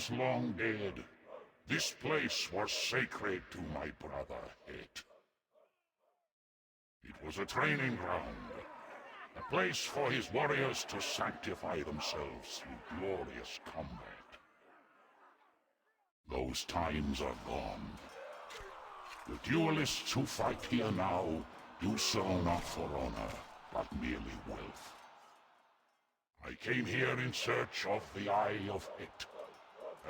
was long dead, this place was sacred to my brother Het. It was a training ground, a place for his warriors to sanctify themselves through glorious combat. Those times are gone. The duelists who fight here now do so not for honor, but merely wealth. I came here in search of the Eye of Het,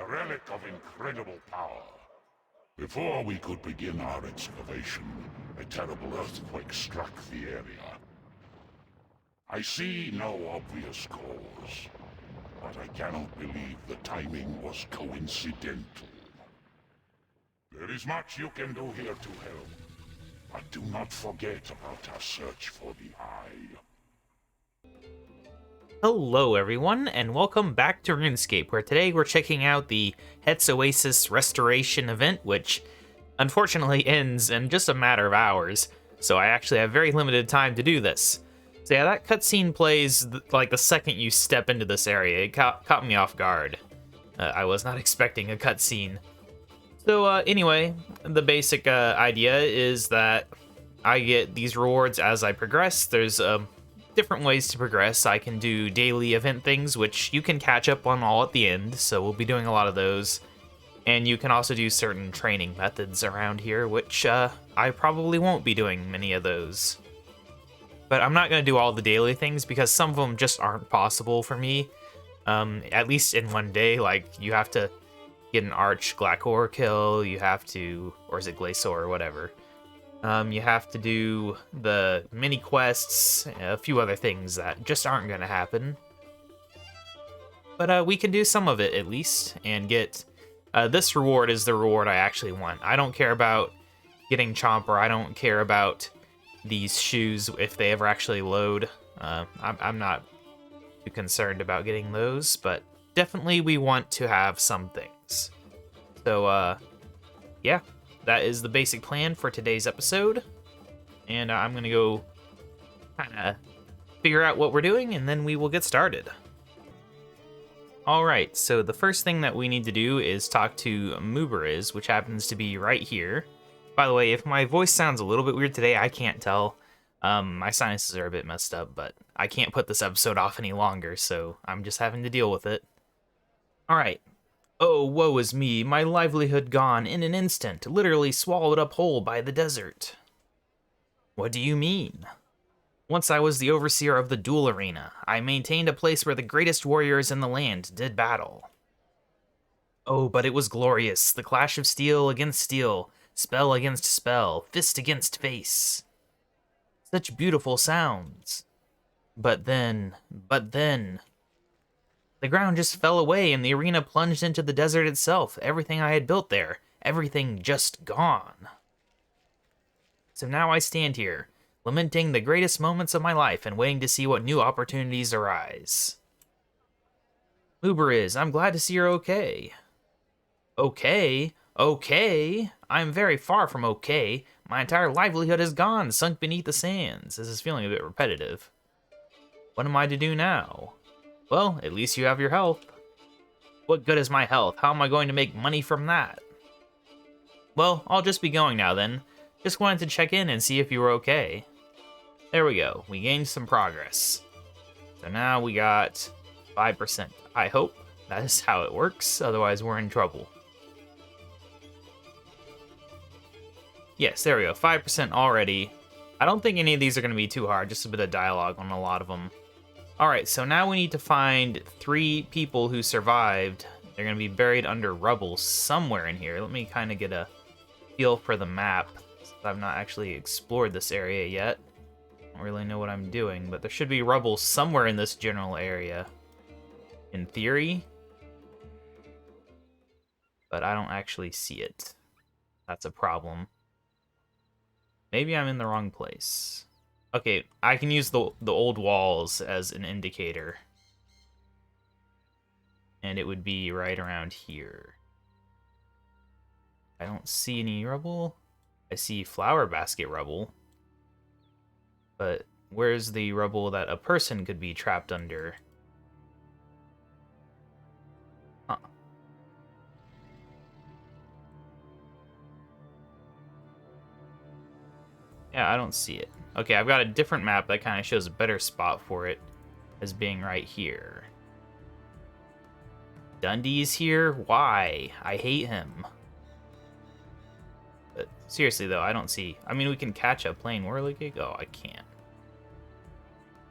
a relic of incredible power. Before we could begin our excavation, a terrible earthquake struck the area. I see no obvious cause, but I cannot believe the timing was coincidental. There is much you can do here to help, but do not forget about our search for the Eye. Hello everyone, and welcome back to RuneScape, where today we're checking out the Het's Oasis Restoration event, which unfortunately ends in just a matter of hours, so I actually have very limited time to do this. So yeah, that cutscene plays like the second you step into this area. It caught me off guard. I was not expecting a cutscene. So anyway, the basic idea is that I get these rewards as I progress. There's different ways to progress. I can do daily event things, which you can catch up on all at the end, so we'll be doing a lot of those. And you can also do certain training methods around here, which I probably won't be doing many of those. But I'm not going to do all the daily things because some of them just aren't possible for me, at least in one day. Like, you have to get an Arch Glackor kill, you have to, or is it Glacior or whatever. You have to do the mini quests, a few other things that just aren't going to happen. But we can do some of it at least, and get this reward is the reward I actually want. I don't care about getting Chomper, I don't care about these shoes if they ever actually load. I'm not too concerned about getting those, but definitely we want to have some things. So, yeah. That is the basic plan for today's episode, and I'm gonna go kind of figure out what we're doing, and then we will get started. Alright, so the first thing that we need to do is talk to Mubaraks, which happens to be right here. By the way, if my voice sounds a little bit weird today, I can't tell. My sinuses are a bit messed up, but I can't put this episode off any longer, so I'm just having to deal with it. Alright. Oh, woe is me, my livelihood gone in an instant, literally swallowed up whole by the desert. What do you mean? Once I was the overseer of the duel arena. I maintained a place where the greatest warriors in the land did battle. Oh, but it was glorious, the clash of steel against steel, spell against spell, fist against face. Such beautiful sounds. But then... the ground just fell away and the arena plunged into the desert itself. Everything I had built there, everything just gone. So now I stand here, lamenting the greatest moments of my life and waiting to see what new opportunities arise. Mubaraks, I'm glad to see you're okay. Okay? Okay? I'm very far from okay. My entire livelihood is gone, sunk beneath the sands. This is feeling a bit repetitive. What am I to do now? Well, at least you have your health. What good is my health? How am I going to make money from that? Well, I'll just be going now then. Just wanted to check in and see if you were okay. There we go. We gained some progress. So now we got 5%. I hope that is how it works, otherwise we're in trouble. Yes, there we go. 5% already. I don't think any of these are going to be too hard, just a bit of dialogue on a lot of them. Alright, so now we need to find 3 people who survived. They're going to be buried under rubble somewhere in here. Let me kind of get a feel for the map, since I've not actually explored this area yet. I don't really know what I'm doing, but there should be rubble somewhere in this general area. In theory. But I don't actually see it. That's a problem. Maybe I'm in the wrong place. Okay, I can use the old walls as an indicator. And it would be right around here. I don't see any rubble. I see flower basket rubble. But where's the rubble that a person could be trapped under? Huh. Yeah, I don't see it. Okay, I've got a different map that kind of shows a better spot for it as being right here. Dundee's here? Why? I hate him. But seriously, though, I don't see... I mean, we can catch a plane whirligig? Oh, I can't.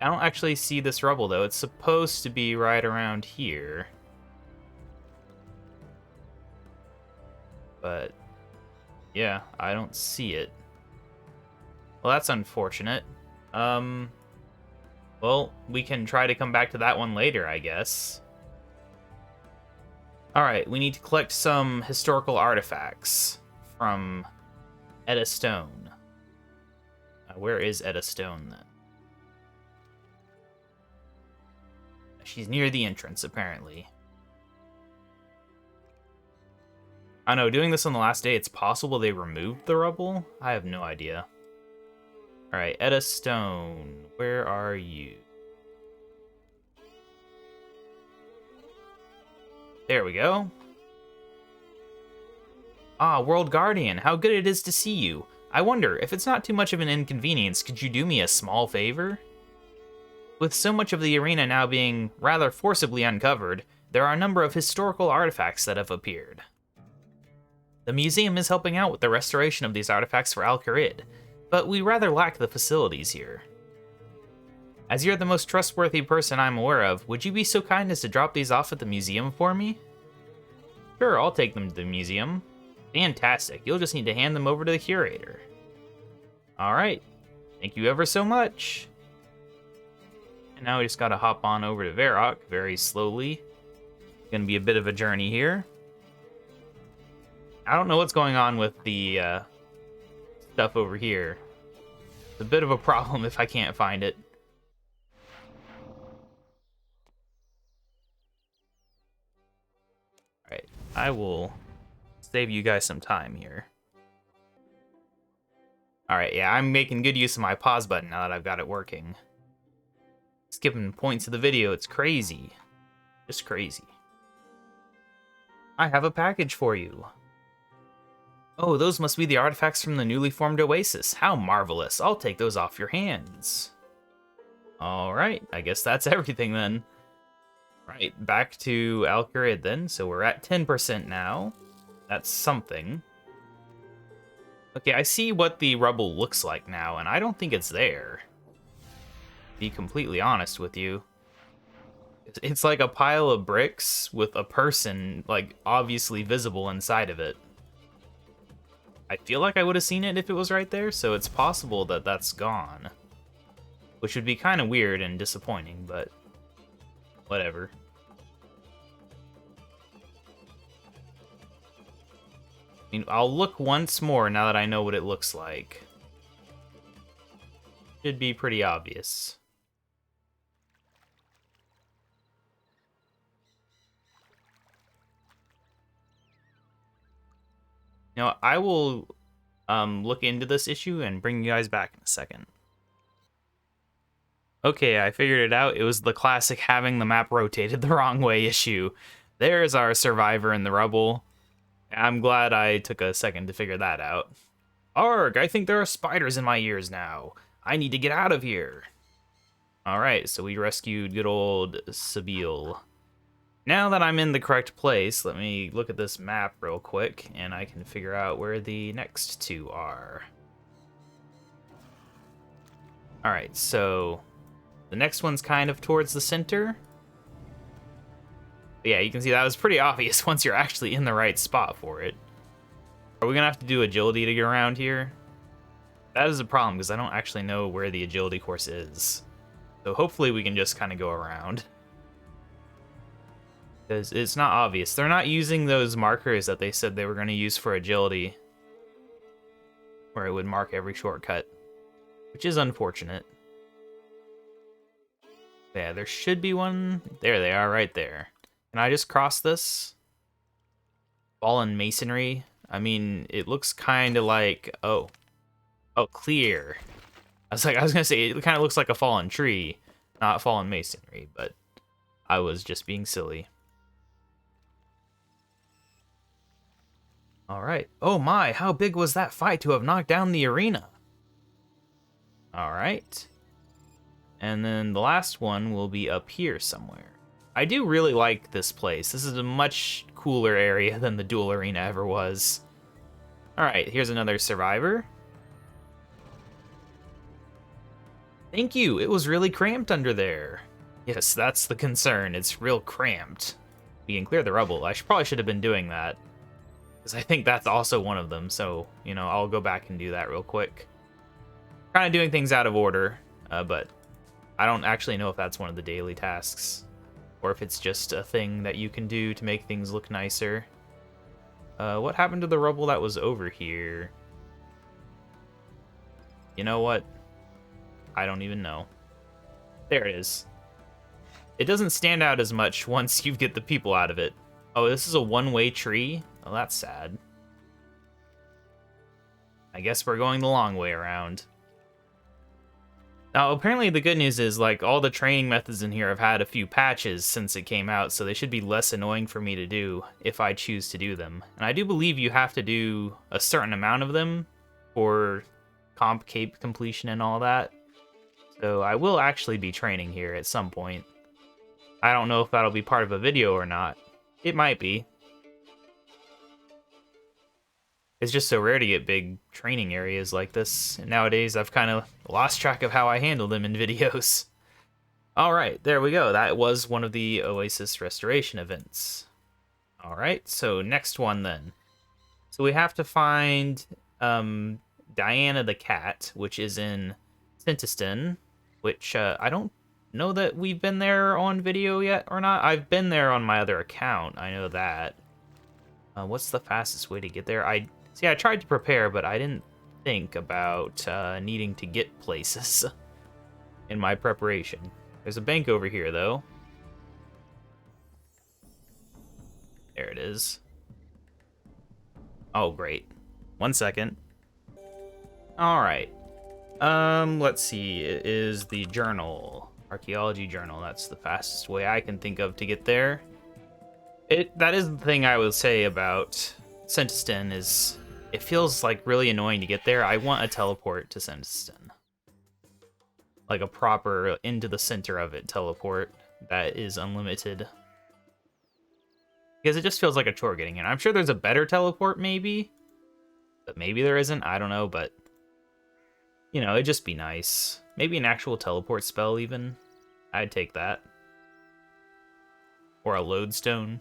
I don't actually see this rubble, though. It's supposed to be right around here. But, yeah, I don't see it. Well, that's unfortunate. Well, we can try to come back to that one later, I guess. Alright, we need to collect some historical artifacts from Etta Stone. Where is Etta Stone, then? She's near the entrance, apparently. I know, doing this on the last day, it's possible they removed the rubble? I have no idea. Alright, Etta Stone, where are you? There we go. Ah, World Guardian, how good it is to see you. I wonder, if it's not too much of an inconvenience, could you do me a small favor? With so much of the arena now being rather forcibly uncovered, there are a number of historical artifacts that have appeared. The museum is helping out with the restoration of these artifacts for Al-Kharid, but we rather lack the facilities here. As you're the most trustworthy person I'm aware of, would you be so kind as to drop these off at the museum for me? Sure, I'll take them to the museum. Fantastic, you'll just need to hand them over to the curator. Alright, thank you ever so much. And now we just gotta hop on over to Varrock very slowly. Gonna be a bit of a journey here. I don't know what's going on with the stuff over here. It's a bit of a problem if I can't find it. Alright, I will save you guys some time here. Alright, yeah, I'm making good use of my pause button now that I've got it working. Skipping points of the video, it's crazy. Just crazy. I have a package for you. Oh, those must be the artifacts from the newly formed Oasis. How marvelous. I'll take those off your hands. Alright, I guess that's everything then. Right, back to Al-Kharid then. So we're at 10% now. That's something. Okay, I see what the rubble looks like now, and I don't think it's there. To be completely honest with you. It's like a pile of bricks with a person, like, obviously visible inside of it. I feel like I would have seen it if it was right there, so it's possible that that's gone. Which would be kind of weird and disappointing, but whatever. I mean, I'll look once more now that I know what it looks like. Should be pretty obvious. Now, I will look into this issue and bring you guys back in a second. Okay, I figured it out. It was the classic having the map rotated the wrong way issue. There's our survivor in the rubble. I'm glad I took a second to figure that out. Arg, I think there are spiders in my ears now. I need to get out of here. Alright, so we rescued good old Sabeel. Now that I'm in the correct place, let me look at this map real quick, and I can figure out where the next two are. Alright, so the next one's kind of towards the center. But yeah, you can see that was pretty obvious once you're actually in the right spot for it. Are we gonna have to do agility to get around here? That is a problem, because I don't actually know where the agility course is. So hopefully we can just kind of go around. Because it's not obvious. They're not using those markers that they said they were going to use for agility. Where it would mark every shortcut. Which is unfortunate. Yeah, there should be one. There they are, right there. Can I just cross this? Fallen masonry. I mean, it looks kind of like... Oh, clear. I was gonna say, it kind of looks like a fallen tree. Not fallen masonry, but I was just being silly. Alright. Oh my, how big was that fight to have knocked down the arena? All right. And then the last one will be up here somewhere. I do really like this place. This is a much cooler area than the duel arena ever was. All right, here's another survivor. Thank you. It was really cramped under there. Yes, that's the concern. It's real cramped. We can clear the rubble. Probably should have been doing that, because I think that's also one of them. So, you know, I'll go back and do that real quick. Kind of doing things out of order, but I don't actually know if that's one of the daily tasks, or if it's just a thing that you can do to make things look nicer. What happened to the rubble that was over here? You know what? I don't even know. There it is. It doesn't stand out as much once you get the people out of it. Oh, this is a one-way tree? Oh, that's sad. I guess we're going the long way around. Now, apparently the good news is, like, all the training methods in here have had a few patches since it came out, so they should be less annoying for me to do if I choose to do them. And I do believe you have to do a certain amount of them for comp cape completion and all that. So I will actually be training here at some point. I don't know if that'll be part of a video or not. It might be. It's just so rare to get big training areas like this. And nowadays, I've kind of lost track of how I handle them in videos. Alright, there we go. That was one of the Oasis restoration events. Alright, so next one then. So we have to find Diana the cat, which is in Sintiston, which I don't know that we've been there on video yet or not. I've been there on my other account, I know that. What's the fastest way to get there? I tried to prepare, but I didn't think about needing to get places in my preparation. There's a bank over here, though. There it is. Oh, great. 1 second. Alright. Let's see. It is the journal. Archaeology journal. That's the fastest way I can think of to get there. That is the thing I will say about Sintiston is it feels like really annoying to get there. I want a teleport to Sintiston. Like a proper into the center of it teleport that is unlimited. Because it just feels like a chore getting in. I'm sure there's a better teleport maybe. But maybe there isn't. I don't know, but you know, it'd just be nice. Maybe an actual teleport spell even. I'd take that. Or a lodestone.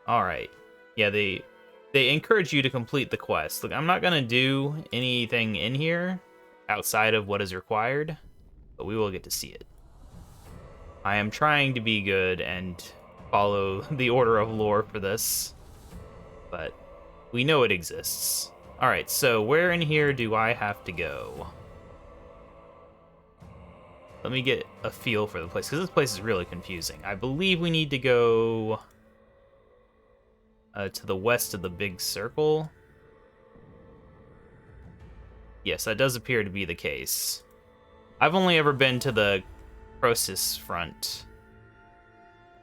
Alright. Yeah, they encourage you to complete the quest. Look, I'm not going to do anything in here outside of what is required, but we will get to see it. I am trying to be good and follow the order of lore for this, but we know it exists. Alright, so where in here do I have to go? Let me get a feel for the place, because this place is really confusing. I believe we need to go to the west of the big circle. Yes, that does appear to be the case. I've only ever been to the Croesus front,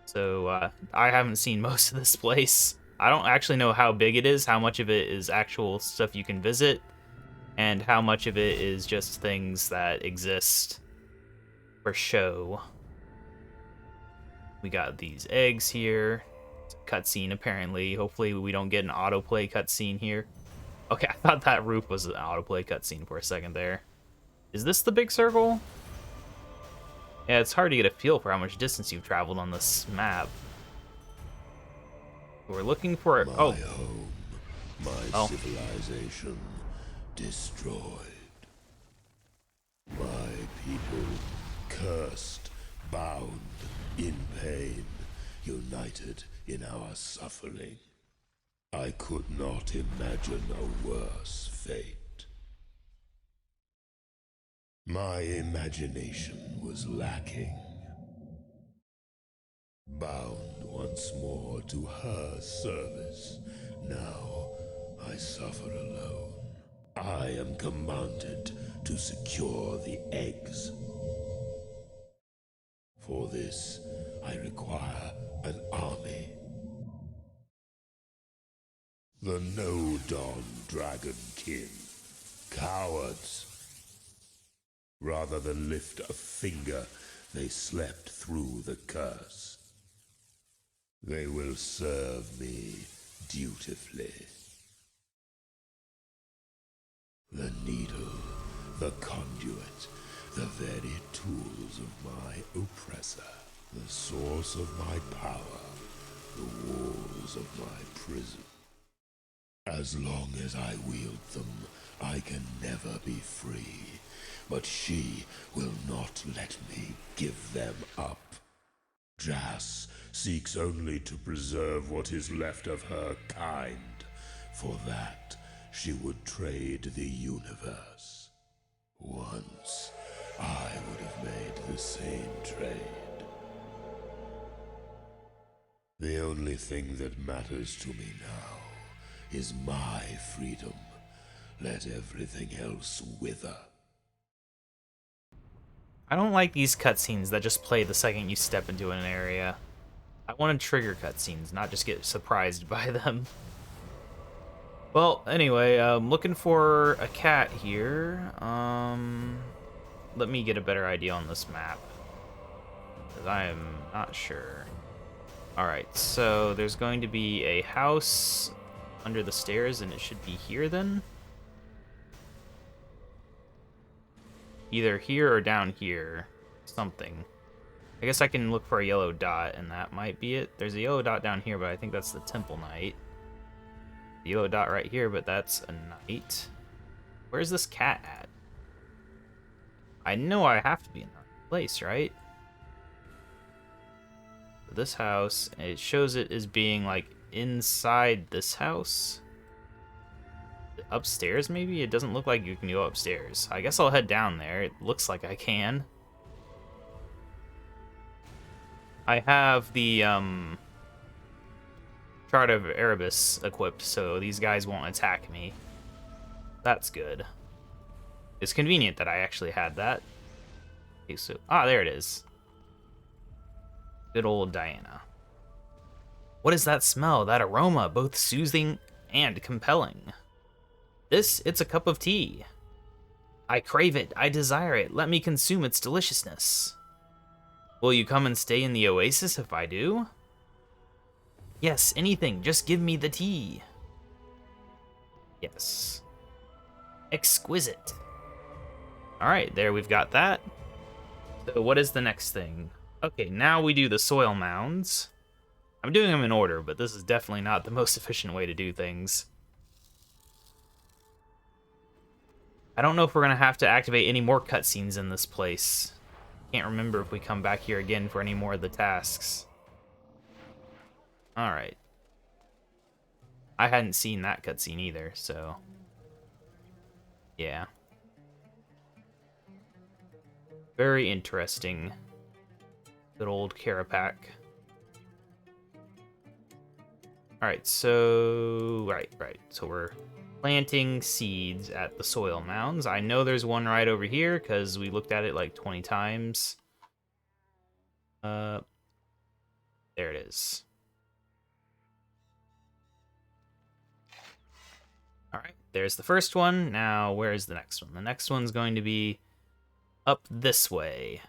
so I haven't seen most of this place. I don't actually know how big it is, how much of it is actual stuff you can visit, and how much of it is just things that exist for show. We got these eggs here. It's a cutscene, apparently. Hopefully we don't get an autoplay cutscene here. Okay, I thought that roof was an autoplay cutscene for a second there. Is this the big circle? Yeah, it's hard to get a feel for how much distance you've traveled on this map. We're looking for... My home, my civilization destroyed. My people cursed, bound, in pain, united in our suffering. I could not imagine a worse fate. My imagination was lacking. Bound once more to her service, now I suffer alone. I am commanded to secure the eggs. For this, I require an army. The No-Dawn Dragon King. Cowards. Rather than lift a finger, they slept through the curse. They will serve me dutifully. The needle, the conduit, the very tools of my oppressor, the source of my power, the walls of my prison. As long as I wield them, I can never be free, but she will not let me give them up. Jas seeks only to preserve what is left of her kind. For that, she would trade the universe. Once, I would have made the same trade. The only thing that matters to me now is my freedom. Let everything else wither. I don't like these cutscenes that just play the second you step into an area. I want to trigger cutscenes, not just get surprised by them. Well, anyway, I'm looking for a cat here. Let me get a better idea on this map, because I am not sure. Alright, so there's going to be a house under the stairs, and it should be here then? Either here or down here. Something. I guess I can look for a yellow dot, and that might be it. There's a yellow dot down here, but I think that's the Temple Knight. The yellow dot right here, but that's a knight. Where's this cat at? I know I have to be in the right place, right? This house, it shows it as being like inside this house. Upstairs, maybe? It doesn't look like you can go upstairs. I guess I'll head down there. It looks like I can. I have the Chart of Erebus equipped, so these guys won't attack me. That's good. It's convenient that I actually had that. Okay, so there it is. Good old Diana. What is that smell? That aroma, both soothing and compelling. It's a cup of tea. I crave it. I desire it. Let me consume its deliciousness. Will you come and stay in the Oasis if I do? Yes, anything. Just give me the tea. Yes. Exquisite. Alright, there we've got that. So what is the next thing? Okay, now we do the soil mounds. I'm doing them in order, but this is definitely not the most efficient way to do things. I don't know if we're going to have to activate any more cutscenes in this place. Can't remember if we come back here again for any more of the tasks. Alright. I hadn't seen that cutscene either, so... yeah. Very interesting. Good old Carapac. Alright, so... Right. So we're planting seeds at the soil mounds. I know there's one right over here, because we looked at it like 20 times. There it is. Alright, there's the first one. Now, where's the next one? The next one's going to be up this way.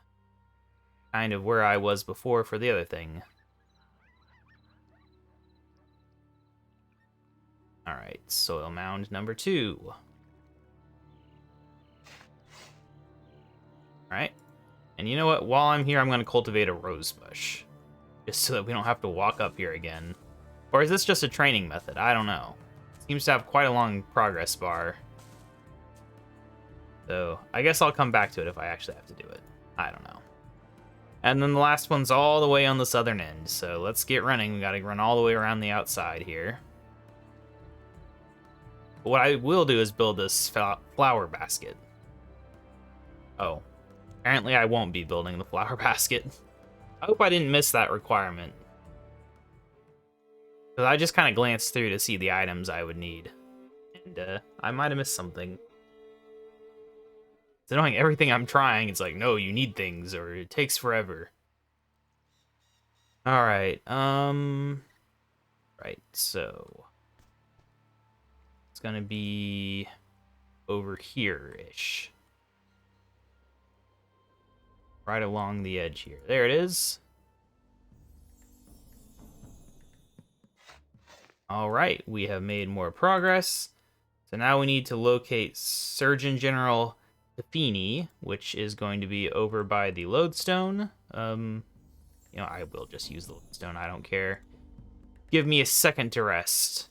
Kind of where I was before for the other thing. Alright, soil mound number 2. Alright. And you know what? While I'm here, I'm going to cultivate a rose bush. Just so that we don't have to walk up here again. Or is this just a training method? I don't know. Seems to have quite a long progress bar. So, I guess I'll come back to it if I actually have to do it. I don't know. And then the last one's all the way on the southern end. So let's get running. We gotta run all the way around the outside here. But what I will do is build this flower basket. Oh. Apparently I won't be building the flower basket. I hope I didn't miss that requirement. Because I just kind of glanced through to see the items I would need. And I might have missed something. It's annoying, everything I'm trying, it's like, no, you need things, or it takes forever. Alright, right, so... it's gonna be over here-ish. Right along the edge here. There it is. All right, we have made more progress. So now we need to locate Surgeon General Tafini, which is going to be over by the lodestone. I will just use the lodestone. I don't care. Give me a second to rest.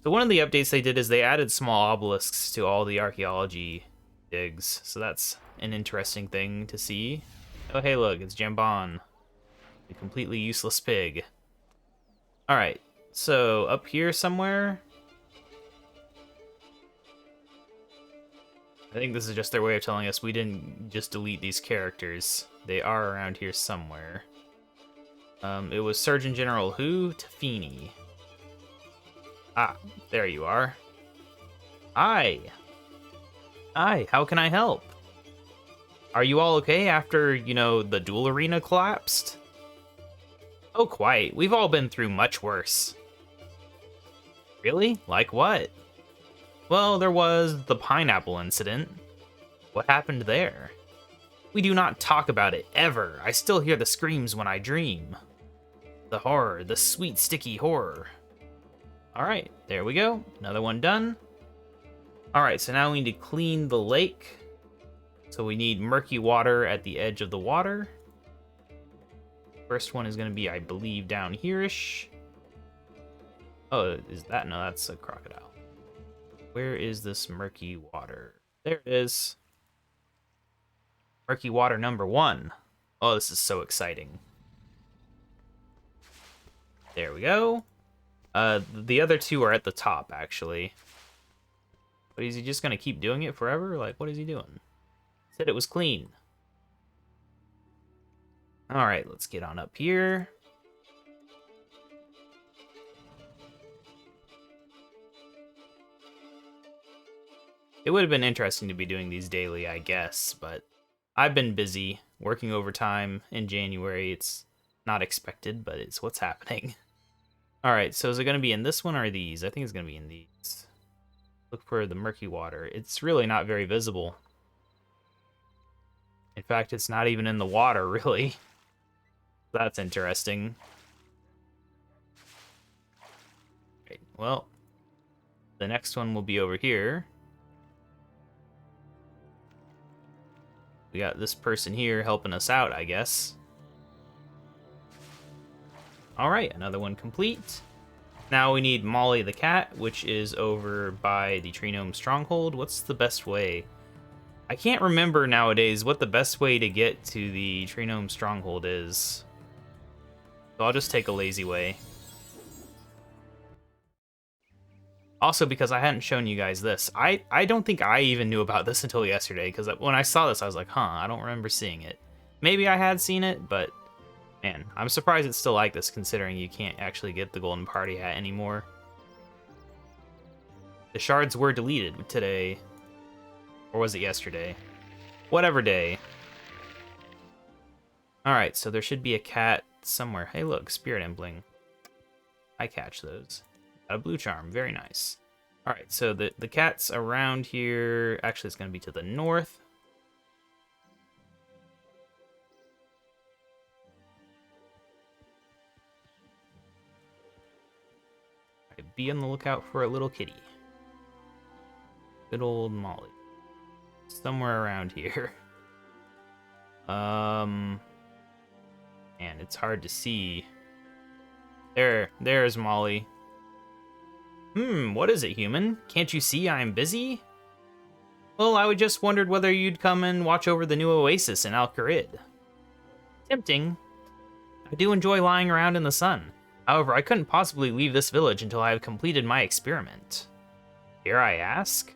So one of the updates they did is they added small obelisks to all the archaeology digs. So that's an interesting thing to see. Oh, hey, look, it's Jambon, the completely useless pig. All right, so up here somewhere. I think this is just their way of telling us we didn't just delete these characters. They are around here somewhere. It was Surgeon General who? Tafini. Ah, there you are. Hi. Hi, how can I help? Are you all okay after, the duel arena collapsed? Oh, quite. We've all been through much worse. Really? Like what? Well, there was the pineapple incident. What happened there? We do not talk about it, ever. I still hear the screams when I dream. The horror, the sweet, sticky horror. Alright, there we go. Another one done. Alright, so now we need to clean the lake. So we need murky water at the edge of the water. First one is going to be, I believe, down here-ish. Oh, is that? No, that's a crocodile. Where is this murky water? There it is. Murky water number 1. Oh, this is so exciting. There we go. The other two are at the top, actually. But is he just going to keep doing it forever? Like, what is he doing? Said it was clean. Alright, let's get on up here. It would have been interesting to be doing these daily, I guess, but I've been busy working overtime in January. It's not expected, but it's what's happening. Alright, so is it going to be in this one or these? I think it's going to be in these. Look for the murky water. It's really not very visible. In fact, it's not even in the water, really. That's interesting. Okay, well, the next one will be over here. We got this person here helping us out, I guess. Alright, another one complete. Now we need Molly the cat, which is over by the Tree Gnome Stronghold. What's the best way? I can't remember nowadays what the best way to get to the Tree Gnome Stronghold is. So I'll just take a lazy way. Also, because I hadn't shown you guys this, I don't think I even knew about this until yesterday, because when I saw this, I was like, huh, I don't remember seeing it. Maybe I had seen it, but man, I'm surprised it's still like this, considering you can't actually get the Golden Party Hat anymore. The shards were deleted today. Or was it yesterday? Whatever day. Alright, so there should be a cat somewhere. Hey look, Spirit Embling. I catch those. Got a blue charm, very nice. Alright, so the cat's around here. Actually, it's going to be to the north. Alright, be on the lookout for a little kitty. Good old Molly. Somewhere around here. Man, it's hard to see. There's Molly. What is it, human? Can't you see I'm busy? Well, I just wondered whether you'd come and watch over the new Oasis in Al-Qarid. Tempting. I do enjoy lying around in the sun. However, I couldn't possibly leave this village until I have completed my experiment. Dare I ask?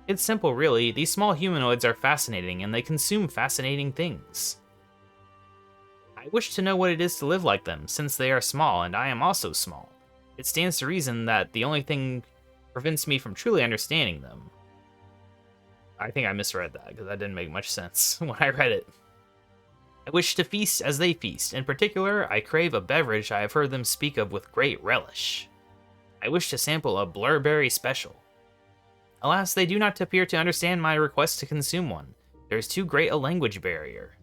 It's simple, really. These small humanoids are fascinating, and they consume fascinating things. I wish to know what it is to live like them, since they are small, and I am also small. It stands to reason that the only thing prevents me from truly understanding them. I think I misread that, because that didn't make much sense when I read it. I wish to feast as they feast. In particular, I crave a beverage I have heard them speak of with great relish. I wish to sample a blurberry special. Alas, they do not appear to understand my request to consume one. There is too great a language barrier.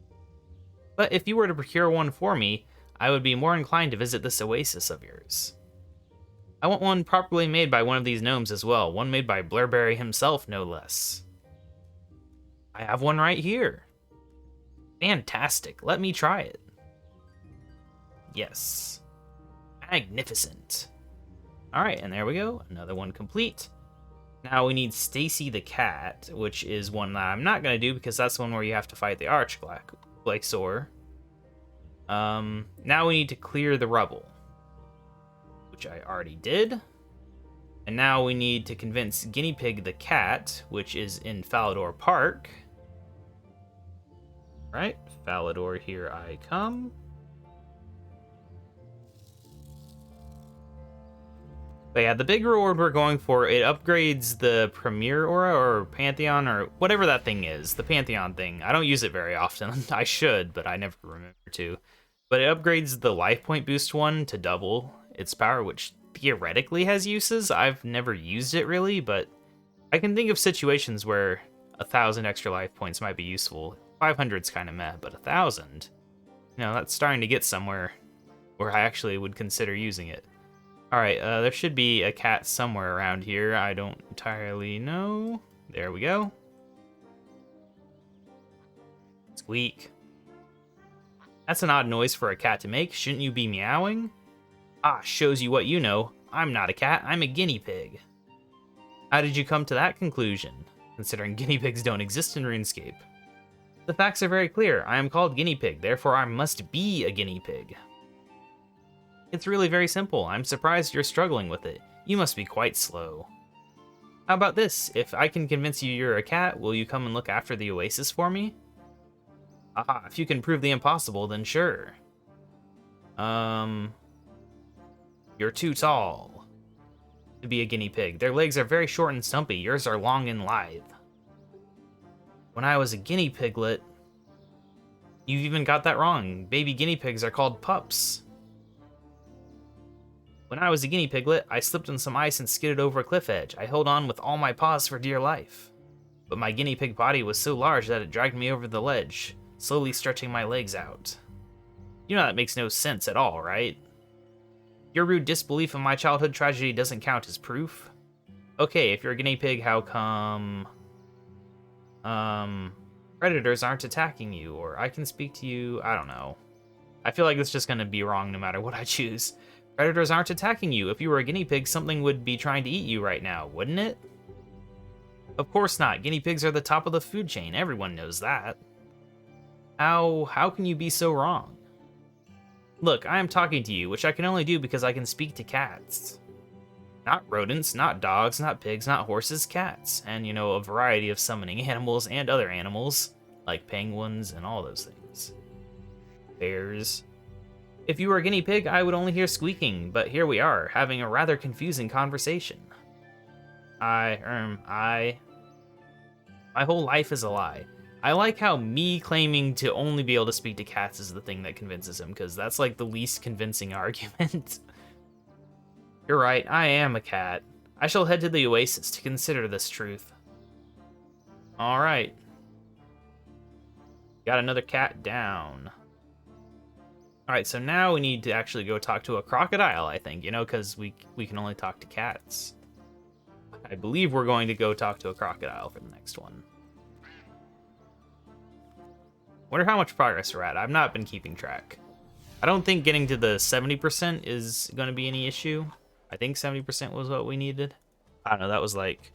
But if you were to procure one for me, I would be more inclined to visit this oasis of yours. I want one properly made by one of these gnomes as well, one made by Blurberry himself, no less. I have one right here. Fantastic, let me try it. Yes. Magnificent. Alright, and there we go, another one complete. Now we need Stacy the cat, which is one that I'm not going to do because that's one where you have to fight the Archglaxor. Now we need to clear the rubble, which I already did. And now we need to convince Guinea Pig the cat, which is in Falador Park. Right, Falador, here I come. But yeah, the big reward we're going for, it upgrades the Premier Aura or Pantheon or whatever that thing is, the Pantheon thing. I don't use it very often. I should, but I never remember to. But it upgrades the life point boost one to double its power, which theoretically has uses. I've never used it really, but I can think of situations where 1,000 extra life points might be useful. 500's kind of meh, but 1,000, that's starting to get somewhere where I actually would consider using it. Alright, there should be a cat somewhere around here. I don't entirely know. There we go. Squeak. That's an odd noise for a cat to make. Shouldn't you be meowing? Ah, shows you what you know. I'm not a cat, I'm a guinea pig. How did you come to that conclusion, considering guinea pigs don't exist in RuneScape? The facts are very clear. I am called Guinea Pig, therefore I must be a guinea pig. It's really very simple. I'm surprised you're struggling with it. You must be quite slow. How about this? If I can convince you you're a cat, will you come and look after the oasis for me? Aha, if you can prove the impossible, then sure. You're too tall to be a guinea pig. Their legs are very short and stumpy. Yours are long and lithe. When I was a guinea piglet... You've even got that wrong. Baby guinea pigs are called pups. When I was a guinea piglet, I slipped on some ice and skidded over a cliff edge. I held on with all my paws for dear life. But my guinea pig body was so large that it dragged me over the ledge, slowly stretching my legs out. You know that makes no sense at all, right? Your rude disbelief in my childhood tragedy doesn't count as proof. Okay, if you're a guinea pig, how come... predators aren't attacking you, or I can speak to you, I don't know. I feel like it's just gonna be wrong no matter what I choose. Predators aren't attacking you. If you were a guinea pig, something would be trying to eat you right now, wouldn't it? Of course not. Guinea pigs are the top of the food chain. Everyone knows that. How can you be so wrong? Look, I am talking to you, which I can only do because I can speak to cats. Not rodents, not dogs, not pigs, not horses, cats. And, a variety of summoning animals and other animals, like penguins and all those things. Bears. If you were a guinea pig, I would only hear squeaking, but here we are, having a rather confusing conversation. My whole life is a lie. I like how me claiming to only be able to speak to cats is the thing that convinces him, because that's like the least convincing argument. You're right, I am a cat. I shall head to the oasis to consider this truth. Alright. Got another cat down. Alright, so now we need to actually go talk to a crocodile, I think, because we can only talk to cats. I believe we're going to go talk to a crocodile for the next one. Wonder how much progress we're at. I've not been keeping track. I don't think getting to the 70% is going to be any issue. I think 70% was what we needed. I don't know, that was like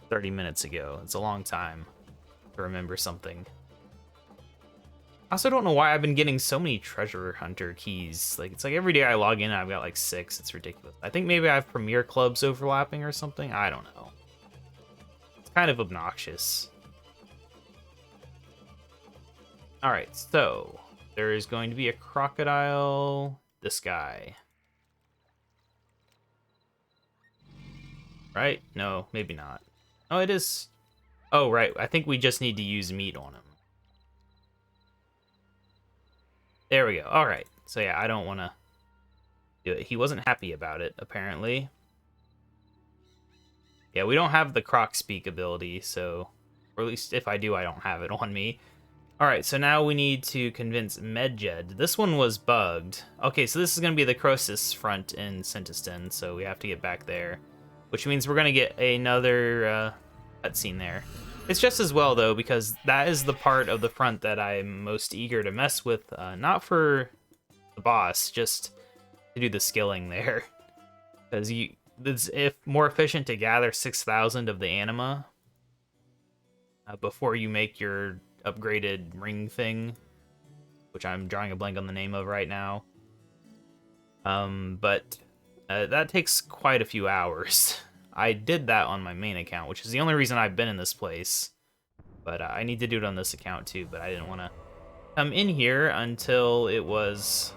30 minutes ago. It's a long time to remember something. I also don't know why I've been getting so many treasure hunter keys. It's like every day I log in, I've got like 6. It's ridiculous. I think maybe I have premier clubs overlapping or something. I don't know. It's kind of obnoxious. All right, so there is going to be a crocodile. This guy. Right? No, maybe not. Oh, it is. Oh, right. I think we just need to use meat on him. There we go. All right. So yeah, I don't want to do it. He wasn't happy about it, apparently. Yeah, we don't have the croc speak ability, so... Or at least if I do, I don't have it on me. Alright, so now we need to convince Medjed. This one was bugged. Okay, so this is going to be the Croesus front in Sintiston, so we have to get back there. Which means we're going to get another cutscene there. It's just as well, though, because that is the part of the front that I'm most eager to mess with. Not for the boss, just to do the skilling there. Because it's more efficient to gather 6,000 of the anima before you make your upgraded ring thing, which I'm drawing a blank on the name of right now. But that takes quite a few hours. I did that on my main account, which is the only reason I've been in this place. But I need to do it on this account too, but I didn't want to come in here until it was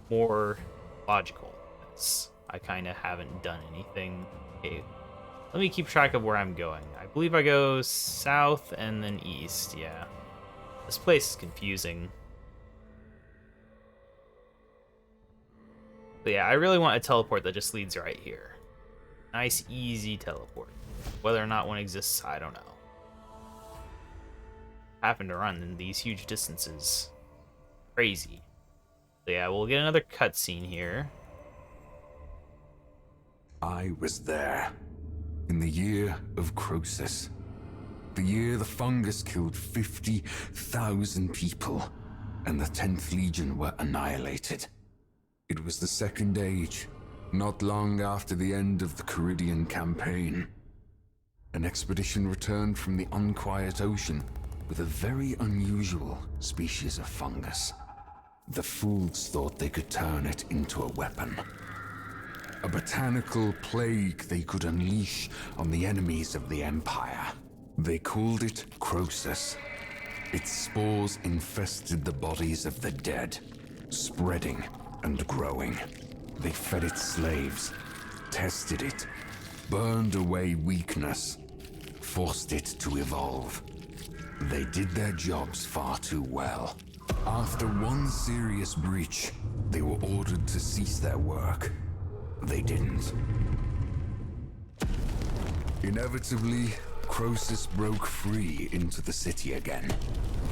more logical. I kind of haven't done anything. Okay, let me keep track of where I'm going. I believe I go south and then east, yeah. This place is confusing. But yeah, I really want a teleport that just leads right here. Nice, easy teleport. Whether or not one exists, I don't know. Happen to run in these huge distances. Crazy. So yeah, we'll get another cutscene here. I was there. In the year of Croesus. The year the fungus killed 50,000 people, and the 10th Legion were annihilated. It was the Second Age, not long after the end of the Caridian campaign. An expedition returned from the unquiet ocean with a very unusual species of fungus. The fools thought they could turn it into a weapon. A botanical plague they could unleash on the enemies of the Empire. They called it Croesus. Its spores infested the bodies of the dead, spreading and growing. They fed its slaves, tested it, burned away weakness, forced it to evolve. They did their jobs far too well. After one serious breach, they were ordered to cease their work. They didn't. Inevitably, Croesus broke free into the city again,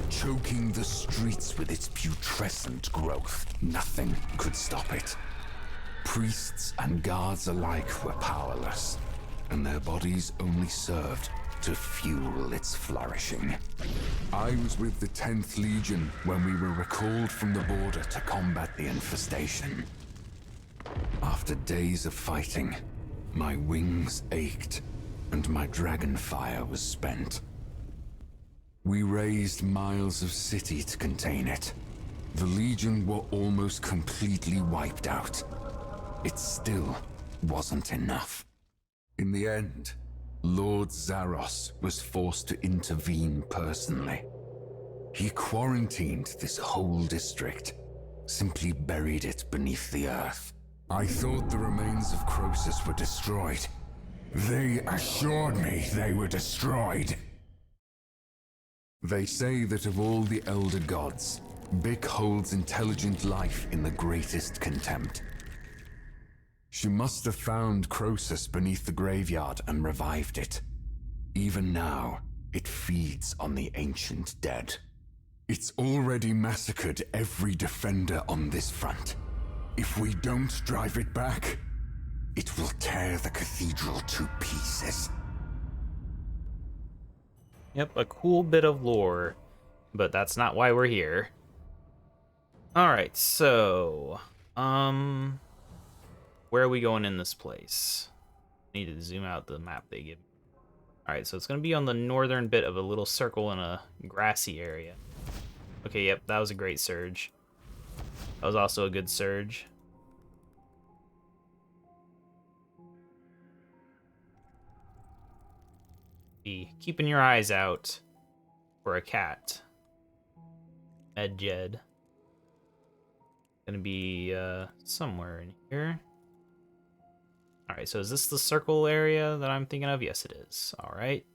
choking the streets with its putrescent growth. Nothing could stop it. Priests and guards alike were powerless, and their bodies only served to fuel its flourishing. I was with the 10th Legion when we were recalled from the border to combat the infestation. After days of fighting, my wings ached and my dragon fire was spent. We razed miles of city to contain it. The Legion were almost completely wiped out. It still wasn't enough. In the end, Lord Zaros was forced to intervene personally. He quarantined this whole district, simply buried it beneath the earth. I thought the remains of Croesus were destroyed. They assured me they were destroyed. They say that of all the elder gods, Bic holds intelligent life in the greatest contempt. She must have found Croesus beneath the graveyard and revived it. Even now, it feeds on the ancient dead. It's already massacred every defender on this front. If we don't drive it back, it will tear the cathedral to pieces. Yep, a cool bit of lore, but that's not why we're here. Alright, so, where are we going in this place? I need to zoom out the map they give me. Alright, so it's going to be on the northern bit of a little circle in a grassy area. Okay, yep, that was a great surge. That was also a good surge. Be keeping your eyes out for a cat. Medjed. Gonna be somewhere in here. Alright, so is this the circle area that I'm thinking of? Yes, it is. Alright.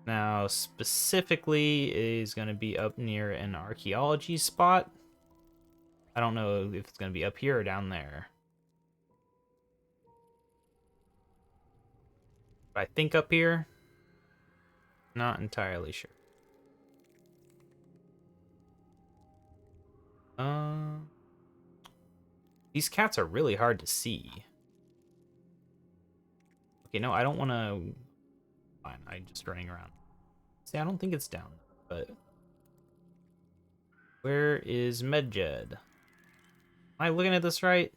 Now, specifically, is gonna be up near an archaeology spot. I don't know if it's gonna be up here or down there. But I think up here. Not entirely sure. These cats are really hard to see. Okay, no, I don't want to... Fine, I'm just running around. See, I don't think it's down, but... Where is Medjed? Am I looking at this right?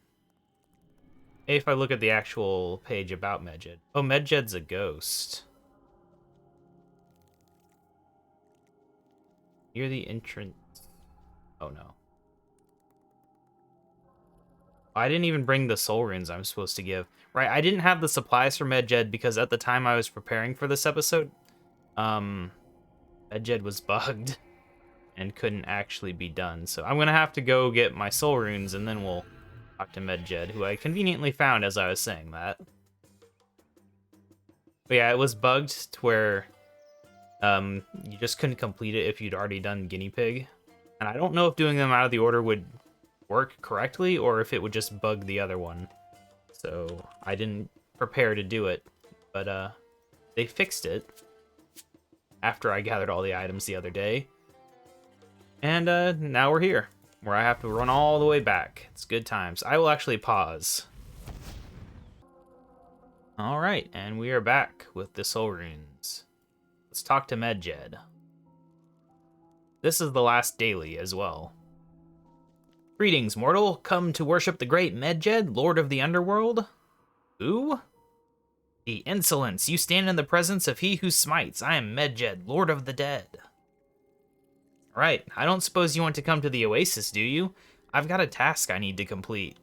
If I look at the actual page about Medjed. Oh, Medjed's a ghost. Near the entrance. Oh, no. I didn't even bring the soul runes I'm supposed to give. Right, I didn't have the supplies for Medjed because at the time I was preparing for this episode, Medjed was bugged and couldn't actually be done. So I'm gonna have to go get my soul runes and then we'll talk to Medjed, who I conveniently found as I was saying that. But yeah, it was bugged to where you just couldn't complete it if you'd already done Guinea Pig. And I don't know if doing them out of the order would work correctly or if it would just bug the other one. So I didn't prepare to do it, but they fixed it after I gathered all the items the other day. And now we're here, where I have to run all the way back. It's good times. I will actually pause. All right, and we are back with the soul runes. Let's talk to Medjed. This is the last daily as well. Greetings, mortal. Come to worship the great Medjed, Lord of the Underworld? Who? The insolence! You stand in the presence of he who smites. I am Medjed, Lord of the Dead. Right, I don't suppose you want to come to the Oasis, do you? I've got a task I need to complete.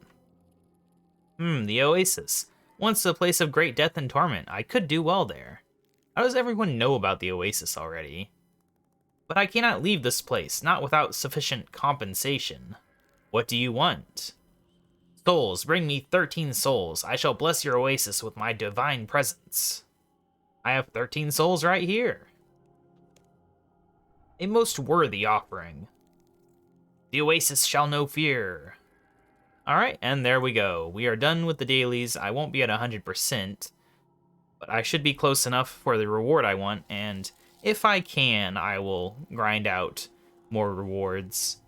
The Oasis. Once a place of great death and torment. I could do well there. How does everyone know about the Oasis already? But I cannot leave this place, not without sufficient compensation. What do you want? Souls, bring me 13 souls. I shall bless your oasis with my divine presence. I have 13 souls right here. A most worthy offering. The oasis shall know fear. Alright, and there we go. We are done with the dailies. I won't be at 100%, but I should be close enough for the reward I want, and if I can, I will grind out more rewards.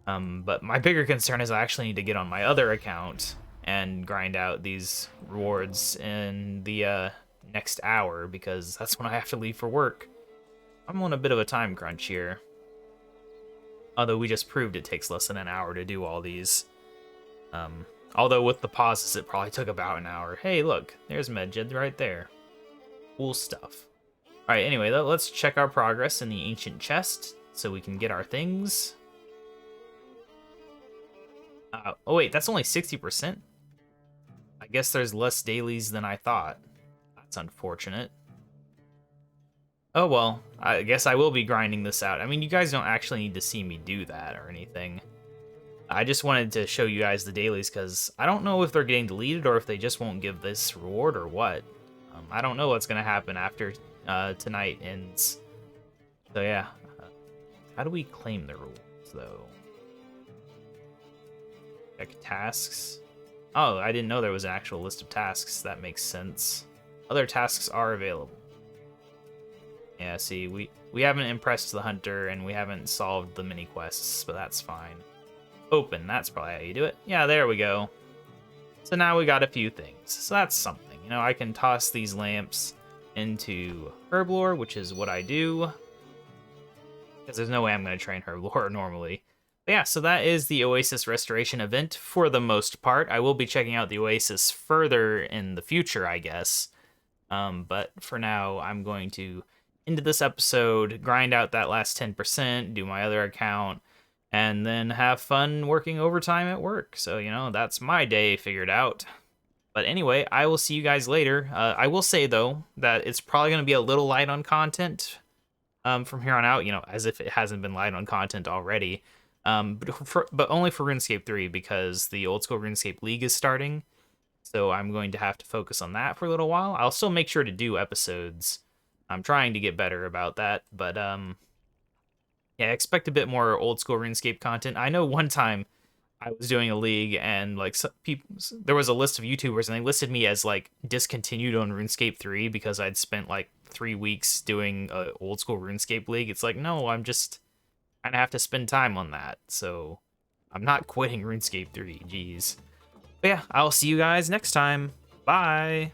But my bigger concern is I actually need to get on my other account and grind out these rewards in the next hour, because that's when I have to leave for work. I'm on a bit of a time crunch here. Although we just proved it takes less than an hour to do all these. Although with the pauses, it probably took about an hour. Hey, look, there's Medjed right there. Cool stuff. Alright, anyway, let's check our progress in the ancient chest so we can get our things. Oh wait, that's only 60%? I guess there's less dailies than I thought. That's unfortunate. Oh well, I guess I will be grinding this out. I mean, you guys don't actually need to see me do that or anything. I just wanted to show you guys the dailies because I don't know if they're getting deleted or if they just won't give this reward or what. I don't know what's going to happen after tonight ends. So yeah, how do we claim the rewards though? Check tasks. Oh, I didn't know there was an actual list of tasks. That makes sense. Other tasks are available. Yeah, see, we haven't impressed the hunter and we haven't solved the mini quests, but that's fine. Open, that's probably how you do it. Yeah, there we go. So now we got a few things. So that's something. You know, I can toss these lamps into Herblore, which is what I do. Because there's no way I'm going to train Herblore normally. But yeah, so that is the Oasis Restoration event for the most part. I will be checking out the Oasis further in the future, I guess. But for now, I'm going to end this episode, grind out that last 10%, do my other account, and then have fun working overtime at work. So, you know, that's my day figured out. But anyway, I will see you guys later. I will say, though, that it's probably going to be a little light on content from here on out, you know, as if it hasn't been light on content already. But only for RuneScape 3, because the old school RuneScape League is starting. So I'm going to have to focus on that for a little while. I'll still make sure to do episodes. I'm trying to get better about that, but yeah, expect a bit more old school RuneScape content. I know one time I was doing a league and like some people, there was a list of YouTubers and they listed me as like discontinued on RuneScape 3 because I'd spent like 3 weeks doing a old school RuneScape league. It's like, no, I'm just kind of have to spend time on that. So I'm not quitting RuneScape 3, jeez. But yeah, I'll see you guys next time. Bye!